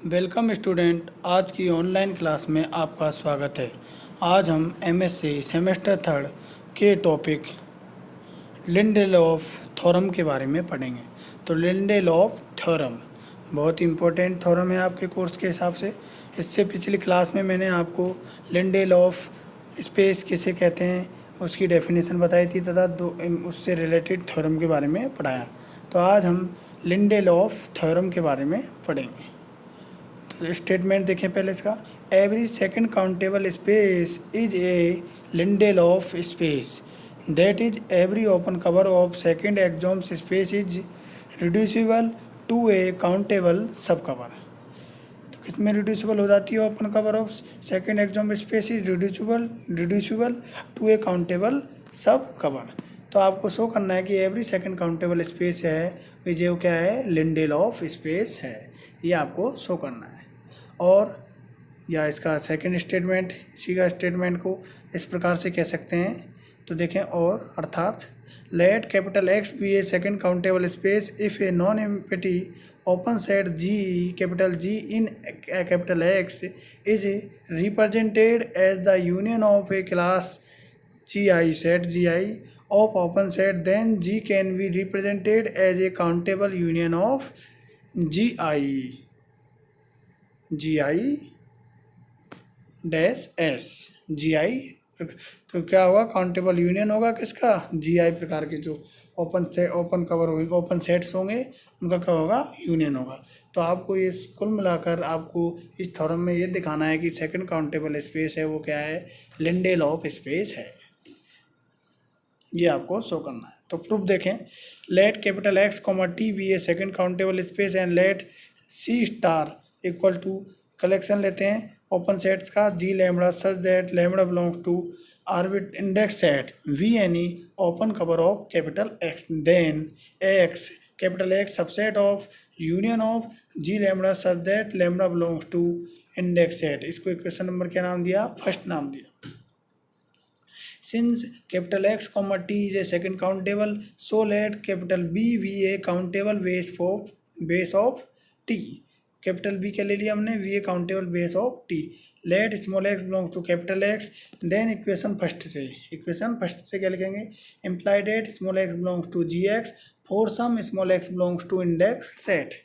Welcome student, आज की online class में आपका स्वागत है। आज हम एमएससी सेमेस्टर थर्ड के टॉपिक लिंडेलॉफ थ्योरम के बारे में पढ़ेंगे। तो लिंडेलॉफ थ्योरम बहुत इंपॉर्टेंट थ्योरम है आपके कोर्स के हिसाब से। इससे पिछली क्लास में मैंने आपको लिंडेलॉफ स्पेस किसे कहते हैं उसकी डेफिनेशन बताई थी तथा उससे रिलेटेड थ्योरम के बारे में पढ़ाया। तो आज हम लिंडेलॉफ थ्योरम के बारे में पढ़ेंगे। तो स्टेटमेंट देखें पहले इसका। Every second countable space is a Lindelof space, that is every open cover of second axioms space is reducible to a countable sub cover. तो किसमें रिड्यूसिबल हो जाती है? Open cover of second axiom space is reducible to a countable sub cover. तो आपको show करना है कि एवरी सेकंड काउंटेबल स्पेस है जो क्या है, लिंडेलॉफ स्पेस है। ये आपको शो करना है। और या इसका सेकंड स्टेटमेंट, इसी का स्टेटमेंट को इस प्रकार से कह सकते हैं। तो देखें, और अर्थात let capital X B a second countable space if a non empty open set G capital G in capital X is represented as the union of a class G I set G I of open set, then G can be represented as a countable union of GI dash S GI। तो क्या होगा? Countable union होगा किसका? GI प्रकार के जो open cover होंगे, open sets होंगे, उनका क्या होगा? यूनियन होगा। तो आपको ये कुल मिलाकर आपको इस थ्योरम में ये दिखाना है कि सेकंड काउंटेबल स्पेस है वो क्या है? लिंडेलॉफ स्पेस है। ये आपको शो करना है। तो प्रूफ देखें। Let capital X comma T be a second countable space and let C star equal to, collection लेते हैं ओपन सेट्स का, G lambda such that lambda belongs to arbit index set be any open cover of capital X, then X capital X subset of union of G lambda such that lambda belongs to index set. इसको equation number क्या नाम दिया? First नाम दिया। Since capital X comma T is a second countable, so let capital B be a countable base of T। Capital B क्या ले लिया हमने? V a countable base of T। let small x belongs to capital X, then equation first से क्या लिखेंगे? implied that small x belongs to Gx for some small x belongs to index set।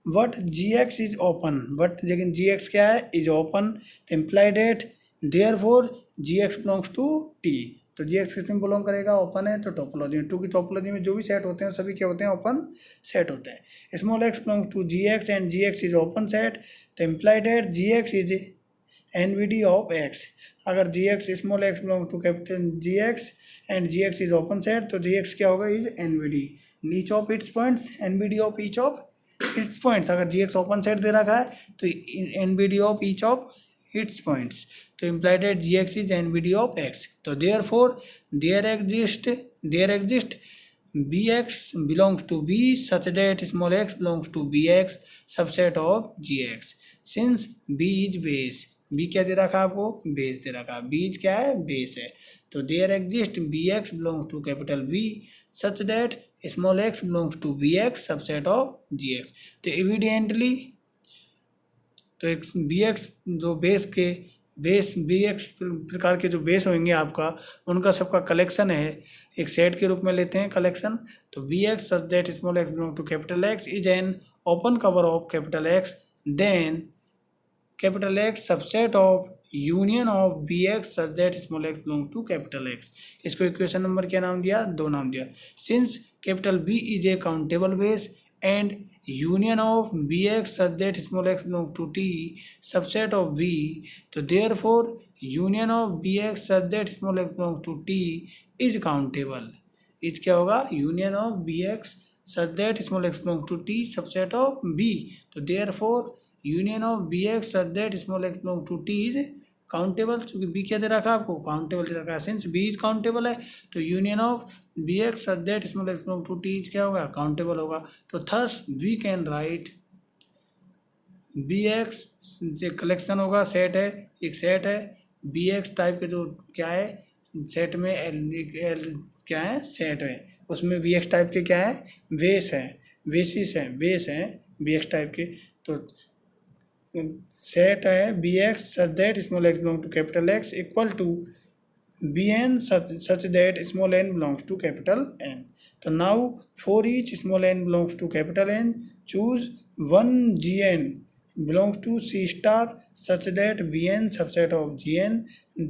What Gx is open, but लेकिन Gx क्या है? is open। तो implied that therefore Gx belongs to T। तो Gx किस में belong करेगा? Open है, तो टोपोलॉजी में, टू की टोपोलॉजी में जो भी सेट होते हैं सभी क्या होते हैं? ओपन सेट होते हैं। Small X belongs to Gx and Gx is open set. तो implied at Gx is NVD of x। अगर Gx small X belong to capital Gx and Gx is open set, तो Gx क्या होगा? Is NVD each of its points, NVD of each of its points. अगर Gx open set दे रखा है तो NVD of each of its points। तो implied that Gx is NVD of x। तो therefore there exist Bx belongs to B such that small x belongs to Bx subset of Gx। Since B is base, B क्या दे रखा है आपको? Base दे रखा है। B क्या है? Base है। तो there exist Bx belongs to capital B such that small x belongs to Bx subset of Gx। तो evidently तो एक बी एक्स जो बी एक्स प्रकार के जो बेस होंगे आपका, उनका सबका कलेक्शन है, एक सेट के रूप में लेते हैं कलेक्शन। तो B X such that small X belong to capital X is an open cover of capital X, then capital X subset of union of B X such that small X belong to capital X. इसको equation number क्या नाम दिया? 2 नाम दिया। Since capital B is a countable base and union of Bx such that small x belongs to T subset of B, तो therefore union of Bx such that small x belongs to T is countable। Is क्या होगा? union of Bx such that small x belongs to T subset of B। तो therefore union of Bx such that small x belongs to T is countable. चूंकि B क्या दे रखा है आपको? Countable दे रखा है। सिंस बी इज काउंटेबल है तो union of B X such that small X belong to T क्या होगा? काउंटेबल होगा। तो thus we can write B X collection होगा, सेट है, एक सेट है बी एक्स टाइप के जो क्या है सेट में एल क्या है? सेट है, उसमें बी एक्स टाइप के क्या है? बेस है, बेसिस है, बेस है बी एक्स टाइप के। तो सेट है B X such that small X belong to capital X equal to Bn such that small n belongs to capital N. So now for each small n belongs to capital N, choose one Gn belongs to C star such that Bn subset of Gn,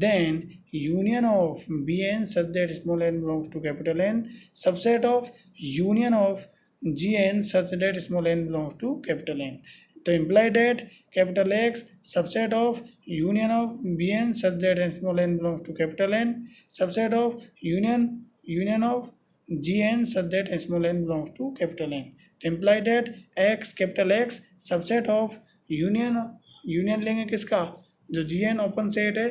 then union of Bn such that small n belongs to capital N, subset of union of Gn such that small n belongs to capital N. तो imply that capital X subset of union of Bn such that n small n belongs to capital N, subset of union of Gn such that n small n belongs to capital N. तो imply that X capital X subset of union लेंगे किसका, जो Gn open set है,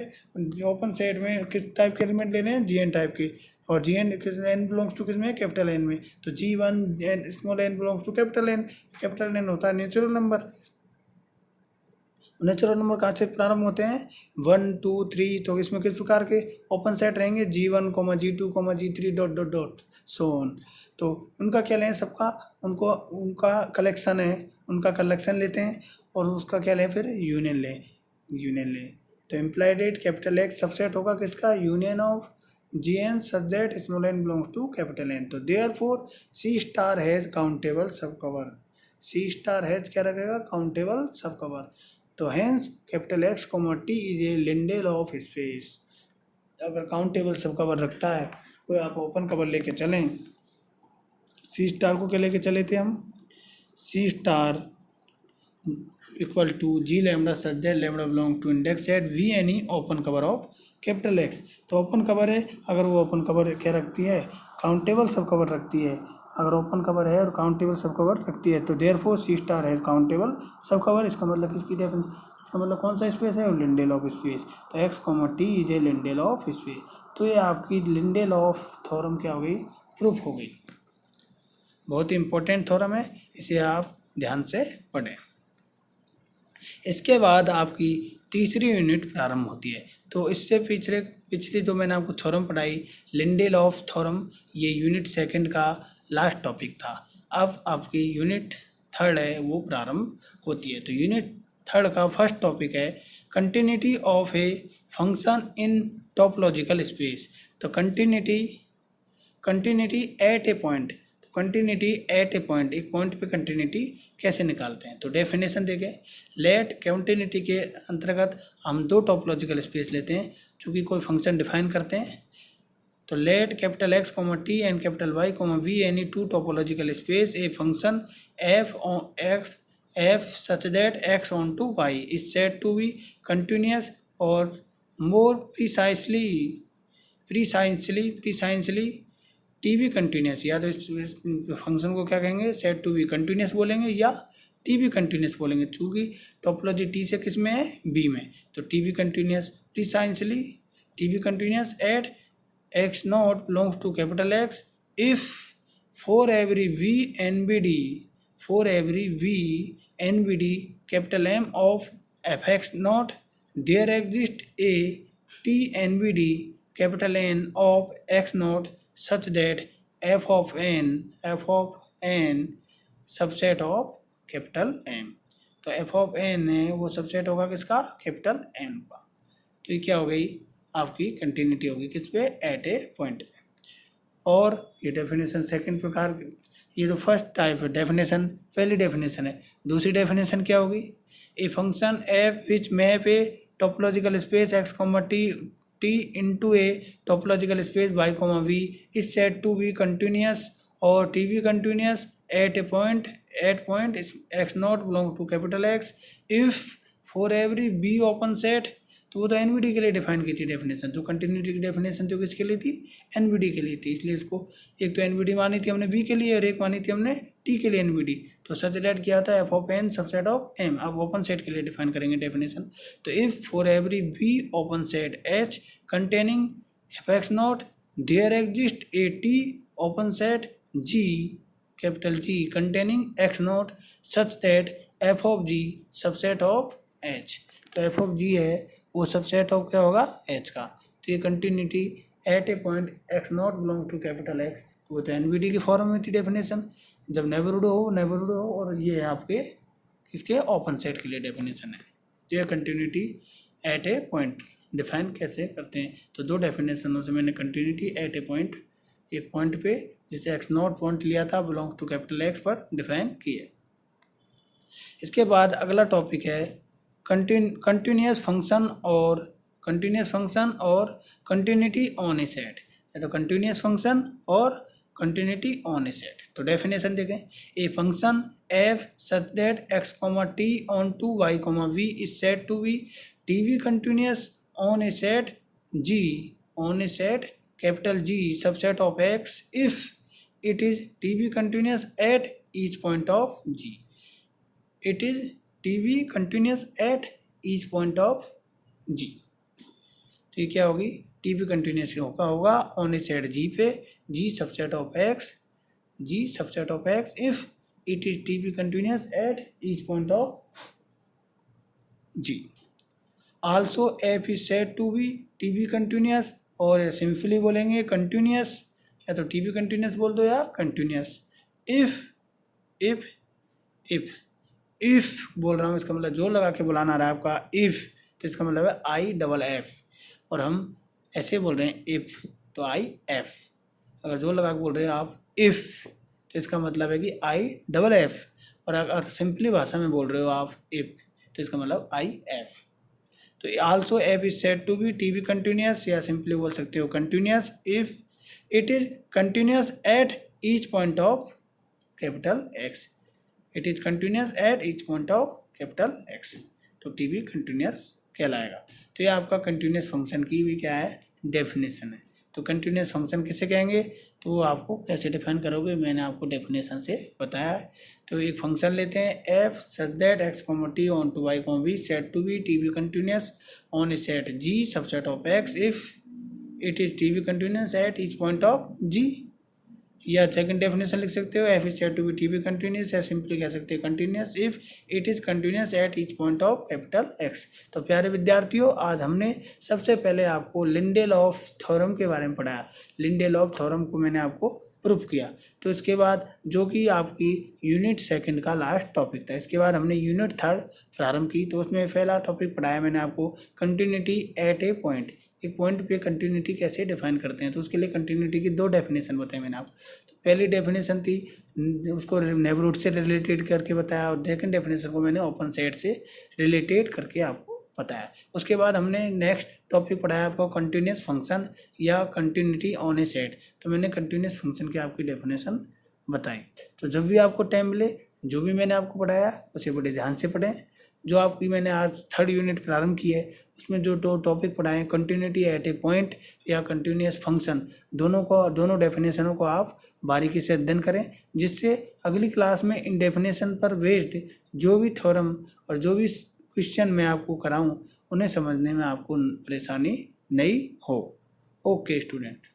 open set में किस type के element ले रहे हैं, Gn टाइप के, और Gn किस n बिलोंग्स टू किस में, कैपिटल N में। तो G1 n small n belongs to capital N। Capital N होता है नेचुरल नंबर। नेचुरल नंबर कहाँ से प्रारंभ होते हैं, 1 2 3। तो इसमें किस प्रकार के ओपन सेट रहेंगे, G1, G2, G3 dot dot dot so on. तो उनका क्या लें, सबका उनका कलेक्शन है, उनका कलेक्शन लेते हैं और उसका क्या लें, फिर यूनियन लें। तो implied at capital X subset होगा किसका, union of Gn such that small n belongs to capital N। तो therefore C star has countable सब कवर। C star has क्या रखेगा, काउंटेबल सब कवर। तो hence capital X, T is a Lindelof space. अगर countable sub cover रखता है कोई, आप ओपन कवर लेके चलें, C स्टार को क्या लेके चले थे हम, C star equal to G lambda such that lambda belong to index at V any open cover of capital X. तो ओपन कवर है, अगर वो ओपन कवर क्या रखती है, काउंटेबल सब कवर रखती है। अगर ओपन कवर है और काउंटेबल सब कवर रखती है तो देयरफॉर सी स्टार है काउंटेबल सब कवर। इसका मतलब किसकी डेफिनेशन, इसका मतलब कौन सा स्पेस है, लिंडेल ऑफ स्पेस। तो X T is a Lindelof space. तो ये आपकी लिंडेल ऑफ थ्योरम क्या हो गई, प्रूफ हो गई। बहुत ही इंपॉर्टेंट थ्योरम है, इसे आप ध्यान से पढ़ें। इसके बाद आपकी तीसरी यूनिट प्रारंभ होती है। तो इससे पिछली जो मैंने आपको थ्योरम पढ़ाई, लिंडेल ऑफ थ्योरम, ये यूनिट सेकंड का लास्ट टॉपिक था। अब आपकी यूनिट थर्ड है वो प्रारंभ होती है। तो यूनिट थर्ड का फर्स्ट टॉपिक है continuity of a function in topological space. तो continuity at a point, continuity at a point, एक पॉइंट पे कंटिन्यूटी कैसे निकालते हैं। तो डेफिनेशन देखें, लेट कंटिन्यूटी के अंतर्गत हम दो टॉपोलॉजिकल स्पेस लेते हैं चूँकि कोई फंक्शन डिफाइन करते हैं। तो let capital X T and capital Y V any two topological space a function f such that x on to y is said to be continuous or more precisely T B continuous. या तो इस function को क्या कहेंगे, set to be continuous बोलेंगे या T B continuous बोलेंगे, चूँकि टोपोलॉजी टी से किस में है, बी में। तो T B continuous, precisely T B continuous at X naught belongs to capital X if for every V N B D capital M of F X not there exist a T N B D capital N of X naught such that f of n subset of capital M। तो f of n है वो subset होगा किसका, capital M का। तो ये क्या हो गई, आपकी कंटिन्यूटी होगी किस पे, एट ए पॉइंट पे। और ये डेफिनेशन सेकंड प्रकार, ये जो फर्स्ट टाइप है डेफिनेशन, पहली डेफिनेशन है। दूसरी डेफिनेशन क्या होगी, ए function f which map a topological space x, T into a topological space y, v is said to be continuous or T be continuous at a point x not belongs to capital X if for every b open set। तो वो तो NVD के लिए define की थी definition. तो continuity की definition तो किसके लिए थी, एनवीडी के लिए थी, इसलिए इसको एक तो एनवीडी मानी थी हमने बी के लिए और एक मानी थी हमने टी के लिए एनवीडी। तो सच दैट क्या था, F of N subset of M. आप ओपन सेट के लिए डिफाइन करेंगे डेफिनेशन। तो if for every V open set H containing F X not there exist a T open set G capital G containing X not such that F of G subset of H. तो F of G है वो subset of क्या होगा, H का। तो ये continuity at a point X not belong to capital X, वो तो एनवीडी के फॉर्म में थी डेफिनेशन। जब नेबरहुड हो और ये है आपके किसके ओपन सेट के लिए डेफिनेशन है। ये continuity at a point define कैसे करते हैं, तो दो डेफिनेशनों से मैंने कंटिन्यूटी एट ए पॉइंट, एक पॉइंट पे जिसे एक्स नॉट पॉइंट लिया था बिलोंग्स टू कैपिटल एक्स पर डिफाइन किया। इसके बाद अगला टॉपिक है कंटिन्यूस फंक्शन और कंटिन्यूटी ऑन ए सेट, या तो कंटिन्यूस फंक्शन और कंटिन्यूटी ऑन ए सेट। तो डेफिनेशन देखें, a function F such that X comma T onto Y comma V is said to be T V continuous on a set capital G subset of X if it is TV continuous at each point of G. It is TV continuous at each point of G. तो ये क्या होगी, TV continuous होगा on a set G पे, G subset of X if it is TV continuous at each point of G. Also F is said to be TV continuous, और simply बोलेंगे continuous, या तो टीवी कंटिन्यूस बोल दो या continuous. If बोल रहा हूँ, इसका मतलब जो लगा के बुलाना रहा है आपका इफ, तो इसका मतलब है IFF, और हम ऐसे बोल रहे हैं इफ तो IF। अगर जो लगा के बोल रहे हैं आप इफ, तो इसका मतलब है कि IFF, और अगर सिंपली भाषा में बोल रहे हो आप इफ, तो इसका मतलब IF। तो also F is said to be TV continuous, या सिंपली बोल सकते हो continuous if it is continuous at each point of capital X. It is continuous at each point of capital X, तो TV continuous कहलाएगा। तो ये आपका continuous function की भी क्या है, डेफिनेशन है। तो कंटिन्यूस फंक्शन किसे कहेंगे, तो वो आपको कैसे डिफाइन करोगे, मैंने आपको डेफिनेशन से बताया है। तो एक फंक्शन लेते हैं F such that X comma T onto Y comma V set to be TV continuous on a set G subset of X if it is TV continuous at each point of G। या second definition लिख सकते हो, F is said to be TV continuous, या simply कह सकते हैं continuous if it is continuous at each point of capital X. तो प्यारे विद्यार्थियों, आज हमने सबसे पहले आपको लिंडेलॉफ थ्योरम के बारे में पढ़ाया। लिंडेलॉफ थ्योरम को मैंने आपको प्रूफ किया। तो इसके बाद जो कि आपकी यूनिट सेकंड का लास्ट टॉपिक था, इसके बाद हमने यूनिट थर्ड प्रारंभ की। तो उसमें पहला टॉपिक पढ़ाया मैंने आपको कंटिन्यूटी एट ए पॉइंट, एक पॉइंट पे कंटिन्यूटी कैसे डिफाइन करते हैं। तो उसके लिए कंटिन्यूटी की दो डेफिनेशन बताई मैंने आपको। तो पहली डेफिनेशन थी उसको नेबरहुड से रिलेटेड करके बताया, और सेकंड डेफिनेशन को मैंने ओपन सेट से रिलेटेड करके आपको बताया। उसके बाद हमने नेक्स्ट टॉपिक पढ़ाया आपको कंटिन्यूस फंक्शन या कंटिन्यूटी ऑन ए सेट। तो मैंने कंटिन्यूस फंक्शन की आपकी डेफिनेशन बताई। तो जब भी आपको टाइम मिले, जो भी मैंने आपको पढ़ाया उसे बड़े ध्यान से पढ़ें। जो आपकी मैंने आज थर्ड यूनिट प्रारंभ की है, उसमें जो दो टॉपिक पढ़ाए कंटिन्यूटी एट ए पॉइंट या कंटिन्यूस फंक्शन, दोनों डेफिनेशनों को आप बारीकी से अध्ययन करें, जिससे अगली क्लास में इन डेफिनेशन पर बेस्ड जो भी थ्योरम और जो भी क्वेश्चन मैं आपको कराऊं, उन्हें समझने में आपको परेशानी नहीं हो। Okay student.